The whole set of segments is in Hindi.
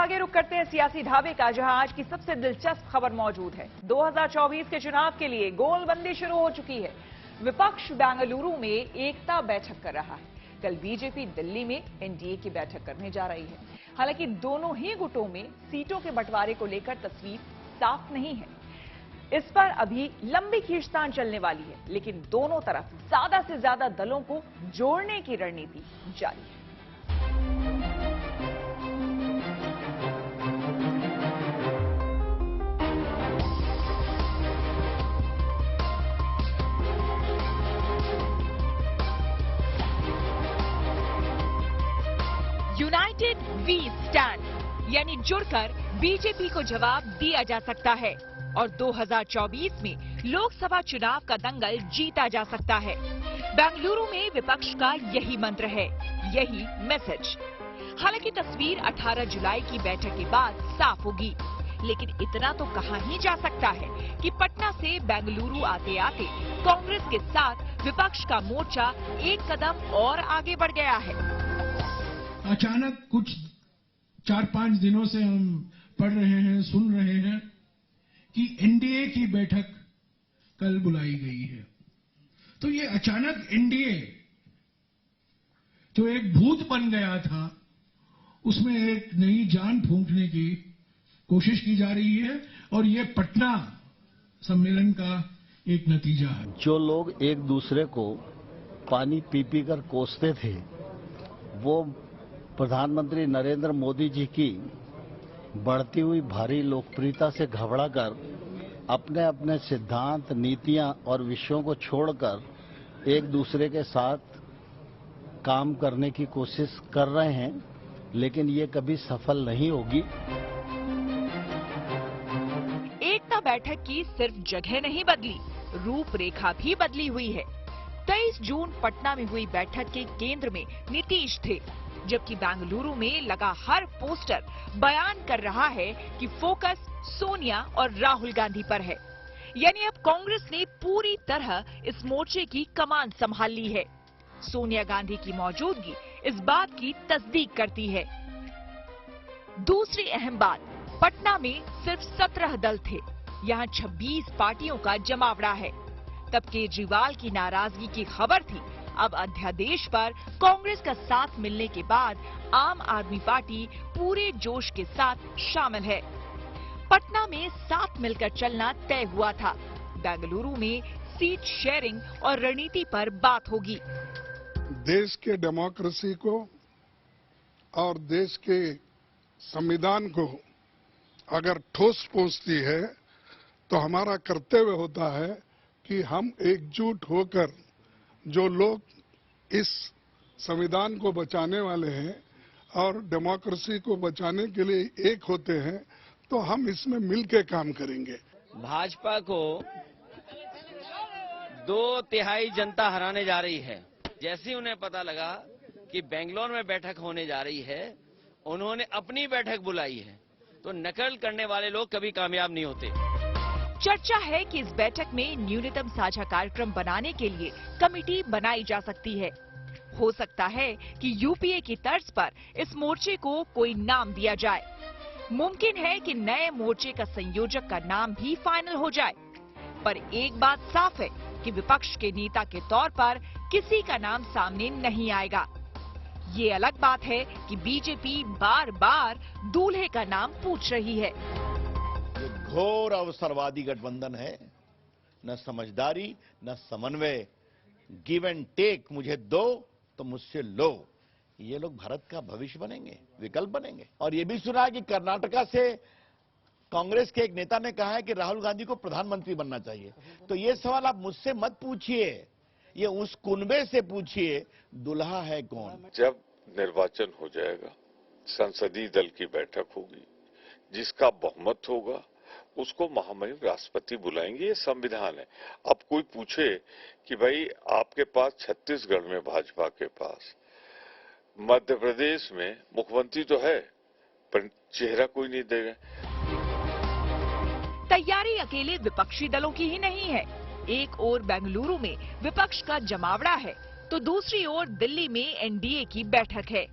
आगे रुख करते हैं सियासी ढाबे का, जहां आज की सबसे दिलचस्प खबर मौजूद है। 2024 के चुनाव के लिए गोलबंदी शुरू हो चुकी है। विपक्ष बेंगलुरु में एकता बैठक कर रहा है। कल बीजेपी दिल्ली में एनडीए की बैठक करने जा रही है। हालांकि दोनों ही गुटों में सीटों के बंटवारे को लेकर तस्वीर साफ नहीं है। इस पर अभी लंबी खींचतान चलने वाली है, लेकिन दोनों तरफ ज्यादा से ज्यादा दलों को जोड़ने की रणनीति जारी है। यूनाइटेड वी स्टैंड, यानी जुड़कर बीजेपी को जवाब दिया जा सकता है और 2024 में लोकसभा चुनाव का दंगल जीता जा सकता है। बेंगलुरु में विपक्ष का यही मंत्र है, यही मैसेज। हालांकि तस्वीर 18 जुलाई की बैठक के बाद साफ होगी, लेकिन इतना तो कहा ही जा सकता है कि पटना से बेंगलुरु आते आते कांग्रेस के साथ विपक्ष का मोर्चा एक कदम और आगे बढ़ गया है। अचानक कुछ 4-5 दिनों से हम पढ़ रहे हैं, सुन रहे हैं कि एनडीए की बैठक कल बुलाई गई है। तो ये अचानक एनडीए जो एक भूत बन गया था, उसमें एक नई जान फूंकने की कोशिश की जा रही है और ये पटना सम्मेलन का एक नतीजा है। जो लोग एक दूसरे को पानी पी पी कर कोसते थे, वो प्रधानमंत्री नरेंद्र मोदी जी की बढ़ती हुई भारी लोकप्रियता से घबराकर अपने अपने सिद्धांत, नीतियां और विषयों को छोड़कर एक दूसरे के साथ काम करने की कोशिश कर रहे हैं, लेकिन ये कभी सफल नहीं होगी। एकता बैठक की सिर्फ जगह नहीं बदली, रूपरेखा भी बदली हुई है। 23 जून पटना में हुई बैठक के केंद्र में नीतीश थे, जबकि बेंगलुरु में लगा हर पोस्टर बयान कर रहा है कि फोकस सोनिया और राहुल गांधी पर है। यानी अब कांग्रेस ने पूरी तरह इस मोर्चे की कमान संभाल ली है। सोनिया गांधी की मौजूदगी इस बात की तस्दीक करती है। दूसरी अहम बात, पटना में सिर्फ 17 दल थे, यहाँ 26 पार्टियों का जमावड़ा है। तब केजरीवाल की नाराजगी की खबर थी, अब अध्यादेश पर कांग्रेस का साथ मिलने के बाद आम आदमी पार्टी पूरे जोश के साथ शामिल है। पटना में साथ मिलकर चलना तय हुआ था। बेंगलुरु में सीट शेयरिंग और रणनीति पर बात होगी। देश के डेमोक्रेसी को और देश के संविधान को अगर ठोस पहुंचती है, तो हमारा कर्तव्य होता है कि हम एकजुट होकर जो लोग इस संविधान को बचाने वाले हैं और डेमोक्रेसी को बचाने के लिए एक होते हैं, तो हम इसमें मिलकर काम करेंगे। भाजपा को 2/3 जनता हराने जा रही है। जैसे ही उन्हें पता लगा कि बेंगलोर में बैठक होने जा रही है, उन्होंने अपनी बैठक बुलाई है। तो नकल करने वाले लोग कभी कामयाब नहीं होते। चर्चा है कि इस बैठक में न्यूनतम साझा कार्यक्रम बनाने के लिए कमेटी बनाई जा सकती है। हो सकता है कि यूपीए की तर्ज पर इस मोर्चे को कोई नाम दिया जाए। मुमकिन है कि नए मोर्चे का संयोजक का नाम भी फाइनल हो जाए। पर एक बात साफ है कि विपक्ष के नेता के तौर पर किसी का नाम सामने नहीं आएगा। ये अलग बात है कि बीजेपी बार बार दूल्हे का नाम पूछ रही है। ये घोर अवसरवादी गठबंधन है, न समझदारी न समन्वय, गिव एंड टेक, मुझे दो तो मुझसे लो। ये लोग भारत का भविष्य बनेंगे, विकल्प बनेंगे। और ये भी सुना है कि कर्नाटका से कांग्रेस के एक नेता ने कहा है कि राहुल गांधी को प्रधानमंत्री बनना चाहिए। तो ये सवाल आप मुझसे मत पूछिए, ये उस कुनबे से पूछिए, दुल्हा है कौन। जब निर्वाचन हो जाएगा, संसदीय दल की बैठक होगी, जिसका बहुमत होगा उसको महामहिम राष्ट्रपति बुलाएंगे। ये संविधान है। अब कोई पूछे कि भाई आपके पास छत्तीसगढ़ में भाजपा के पास, मध्य प्रदेश में मुख्यमंत्री तो है पर चेहरा कोई नहीं देगा। तैयारी अकेले विपक्षी दलों की ही नहीं है। एक ओर बेंगलुरु में विपक्ष का जमावड़ा है, तो दूसरी ओर दिल्ली में एनडीए की बैठक है।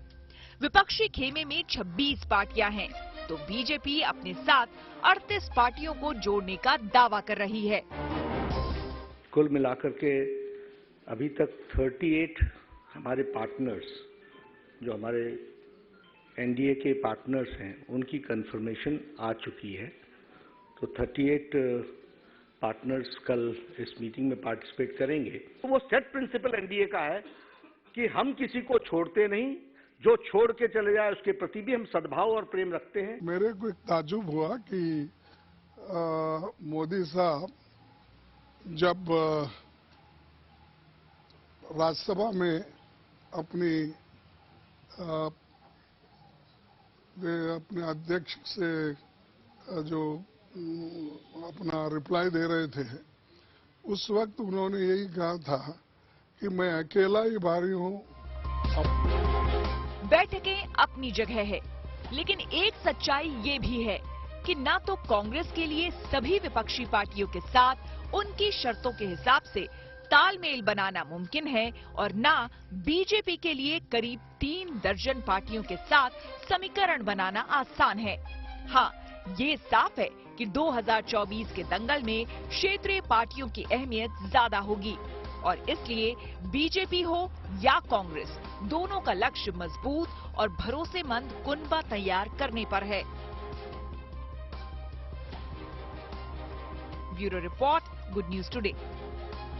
विपक्षी खेमे में 26 पार्टियां हैं। तो बीजेपी अपने साथ 38 पार्टियों को जोड़ने का दावा कर रही है। कुल मिलाकर के अभी तक 38 हमारे पार्टनर्स, जो हमारे एनडीए के पार्टनर्स हैं, उनकी कंफर्मेशन आ चुकी है। तो 38 पार्टनर्स कल इस मीटिंग में पार्टिसिपेट करेंगे। तो वो सेट प्रिंसिपल एनडीए का है कि हम किसी को छोड़ते नहीं, जो छोड़ के चले जाए उसके प्रति भी हम सद्भाव और प्रेम रखते हैं। मेरे को एक ताजुब हुआ कि मोदी साहब जब राज्यसभा में अपने अध्यक्ष से जो अपना रिप्लाई दे रहे थे, उस वक्त उन्होंने यही कहा था कि मैं अकेला ही भारी हूं। बैठकें अपनी जगह है, लेकिन एक सच्चाई ये भी है कि ना तो कांग्रेस के लिए सभी विपक्षी पार्टियों के साथ उनकी शर्तों के हिसाब से तालमेल बनाना मुमकिन है और ना बीजेपी के लिए करीब 3 दर्जन पार्टियों के साथ समीकरण बनाना आसान है। हाँ, ये साफ है कि 2024 के दंगल में क्षेत्रीय पार्टियों की अहमियत ज्यादा होगी और इसलिए बीजेपी हो या कांग्रेस, दोनों का लक्ष्य मजबूत और भरोसेमंद कुनबा तैयार करने पर है। Bureau report, good news today.